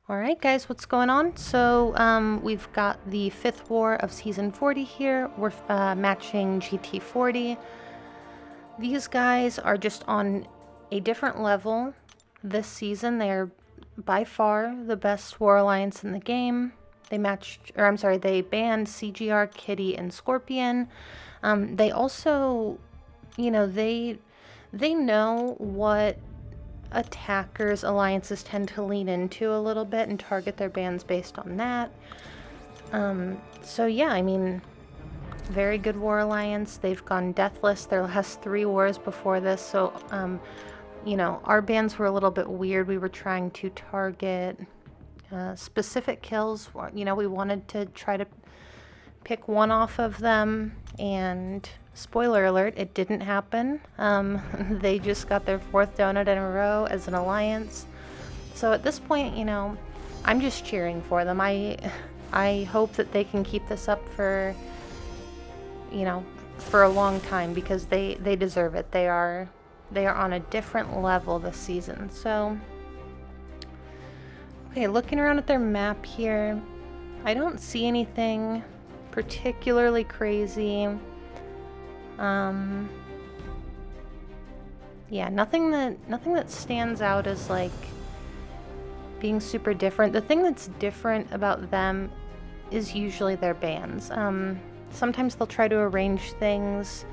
Alright guys, what's going on? So we've got the 5th war of Season 40 here. We're matching GT40. These guys are just on a different level this season. They're by far the best war alliance in the game. They they banned CGR, Kitty, and Scorpion. They also, they know what attackers alliances tend to lean into a little bit and target their bans based on that. So yeah, I mean, very good war alliance. They've gone deathless their last 3 wars before this, so our bans were a little bit weird. We were trying to target specific kills. We wanted to try to pick one off of them, and spoiler alert, it didn't happen. They just got their 4th donut in a row as an alliance. So at this point, I'm just cheering for them. I hope that they can keep this up for a long time, because they deserve it. They are on a different level this season. So okay, looking around at their map here, I don't see anything particularly crazy. Yeah, nothing that stands out as like being super different. The thing that's different about them is usually their bans. Sometimes they'll try to arrange things,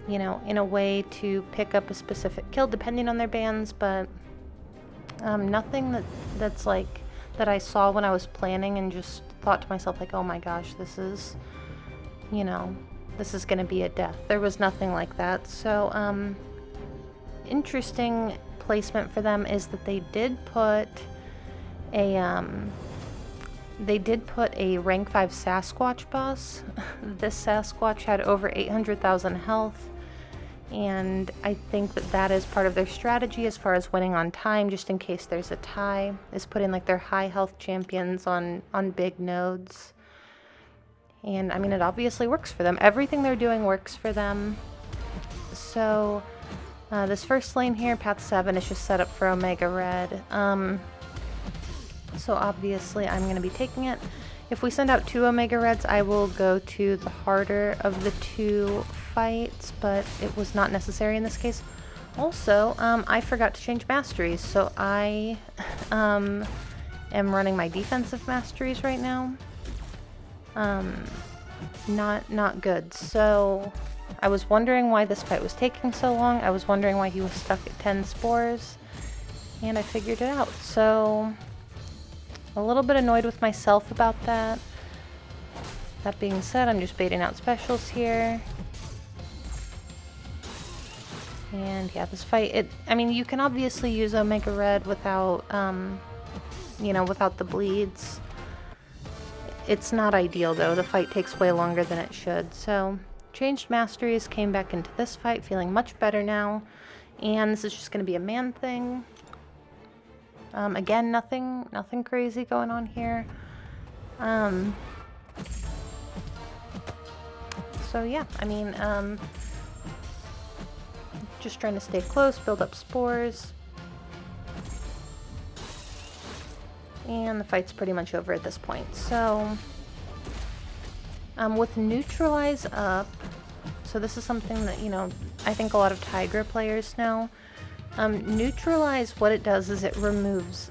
in a way to pick up a specific kill depending on their bans, but nothing that's like that I saw when I was planning and just thought to myself like, oh my gosh, this is going to be a death. There was nothing like that. So interesting placement for them is that they did put a rank 5 Sasquatch boss. This Sasquatch had over 800,000 health, and I think that is part of their strategy as far as winning on time, just in case there's a tie, is putting like their high health champions on big nodes. And I mean, it obviously works for them. Everything they're doing works for them. So this first lane here, path 7, is just set up for Omega Red. So obviously I'm going to be taking it. If we send out 2 Omega Reds, I will go to the harder of the 2 fights, but it was not necessary in this case. Also, I forgot to change masteries, so I am running my defensive masteries right now. Not good. So I was wondering why this fight was taking so long. I was wondering why he was stuck at 10 spores, and I figured it out. So a little bit annoyed with myself about that. That being said, I'm just baiting out specials here. And yeah, this fight, I mean, you can obviously use Omega Red without, without the bleeds. It's not ideal though. The fight takes way longer than it should. So changed masteries, came back into this fight feeling much better now. And this is just going to be a man thing. Again, nothing crazy going on here. So yeah, I mean, just trying to stay close, build up spores. And the fight's pretty much over at this point. So with neutralize up, so this is something that, I think a lot of Tigra players know. Neutralize, what it does is it removes,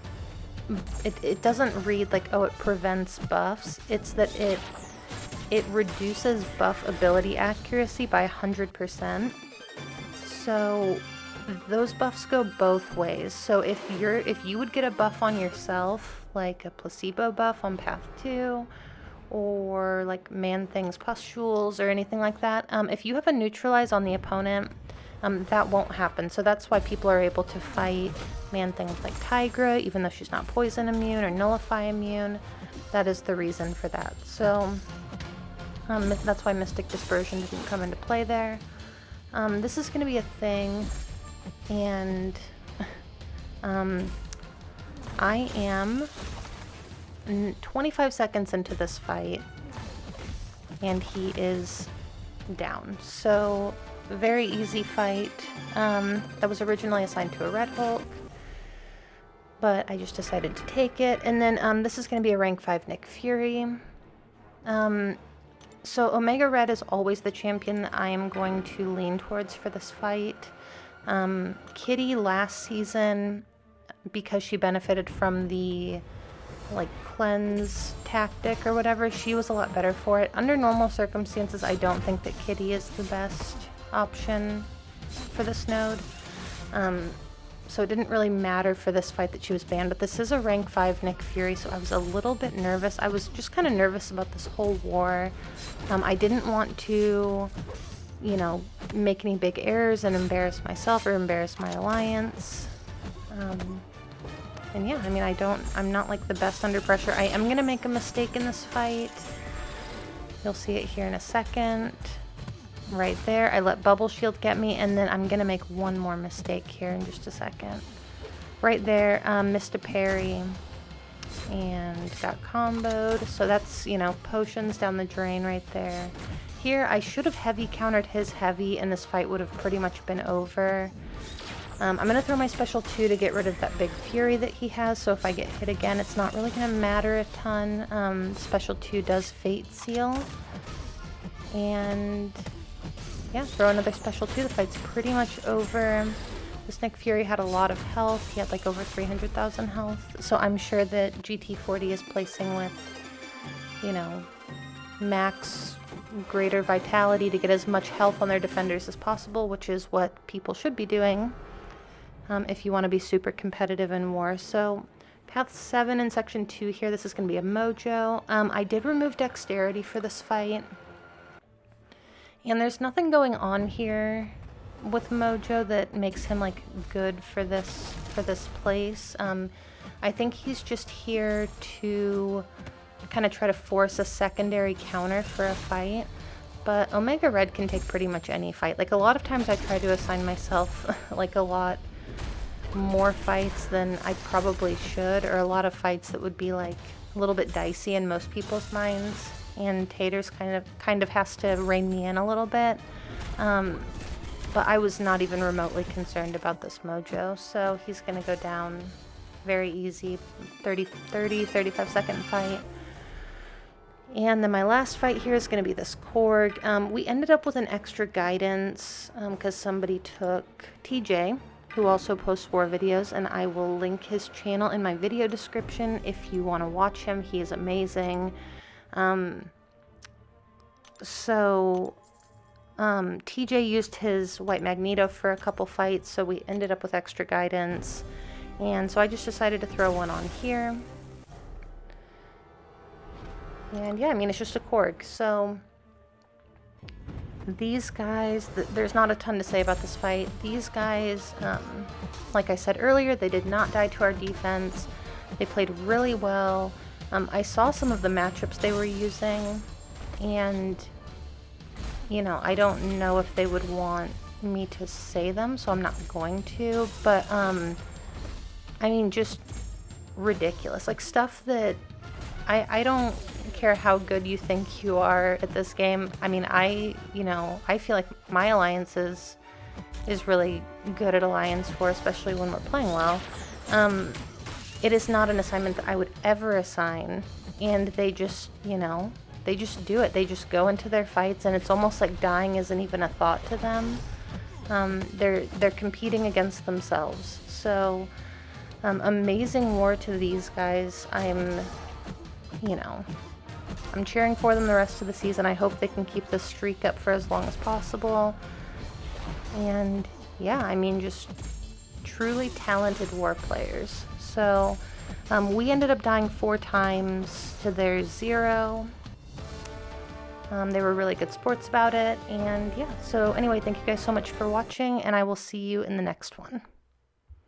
it doesn't read like, oh, it prevents buffs. It's that it reduces buff ability accuracy by 100%. So those buffs go both ways. So if you would get a buff on yourself, like a placebo buff on path 2, or like Man Thing's pustules or anything like that, if you have a neutralize on the opponent, that won't happen. So that's why people are able to fight Man Thing with like Tigra, even though she's not poison immune or nullify immune. That is the reason for that. So that's why Mystic Dispersion didn't come into play there. This is going to be a thing, and I am 25 seconds into this fight, and he is down. So very easy fight. That was originally assigned to a Red Hulk, but I just decided to take it. And then this is going to be a rank 5 Nick Fury. So Omega Red is always the champion that I am going to lean towards for this fight. Kitty last season, because she benefited from the like cleanse tactic or whatever, she was a lot better for it. Under normal circumstances, I don't think that Kitty is the best option for this node. So it didn't really matter for this fight that she was banned, but this is a rank 5 Nick Fury, so I was a little bit nervous. I was just kind of nervous about this whole war. I didn't want to, you know, make any big errors and embarrass myself or embarrass my alliance. And yeah, I mean, I'm not like the best under pressure. I am gonna make a mistake in this fight. You'll see it here in a second. Right there, I let Bubble Shield get me, and then I'm gonna make one more mistake here in just a second. Right there, missed a parry and got comboed. So that's, you know, potions down the drain right there. Here, I should have heavy countered his heavy, and this fight would have pretty much been over. I'm gonna throw my special 2 to get rid of that big fury that he has, so if I get hit again, it's not really gonna matter a ton. Special 2 does Fate Seal. And yeah, throw another special 2. The fight's pretty much over. This Nick Fury had a lot of health. He had like over 300,000 health. So I'm sure that GT40 is placing with, you know, max greater vitality to get as much health on their defenders as possible, which is what people should be doing if you want to be super competitive in war. So Path 7 in Section 2 here, this is going to be a Mojo. I did remove Dexterity for this fight. And there's nothing going on here with Mojo that makes him like good for this place. I think he's just here to kind of try to force a secondary counter for a fight. But Omega Red can take pretty much any fight. Like a lot of times I try to assign myself like a lot more fights than I probably should, or a lot of fights that would be like a little bit dicey in most people's minds. And Taters kind of has to rein me in a little bit. But I was not even remotely concerned about this Mojo, so he's gonna go down very easy. 35 second fight. And then my last fight here is gonna be this Korg. We ended up with an extra guidance because somebody took TJ, who also posts war videos, and I will link his channel in my video description if you want to watch him. He is amazing. TJ used his White Magneto for a couple fights, so we ended up with extra guidance, and so I just decided to throw one on here. And yeah, I mean, it's just a Korg. So these guys, there's not a ton to say about this fight. These guys, like I said earlier, they did not die to our defense. They played really well. I saw some of the matchups they were using, and, you know, I don't know if they would want me to say them, so I'm not going to, but, I mean, just ridiculous. Like, stuff that I don't care how good you think you are at this game. I mean, I feel like my alliance is really good at Alliance War, especially when we're playing well. It is not an assignment that I would ever assign, and they just, you know, they just do it. They just go into their fights, and it's almost like dying isn't even a thought to them. They're competing against themselves. So, amazing war to these guys. I'm cheering for them the rest of the season. I hope they can keep this streak up for as long as possible. And yeah, I mean, just truly talented war players. So we ended up dying 4 times to their 0. They were really good sports about it. And yeah, so anyway, thank you guys so much for watching, and I will see you in the next one.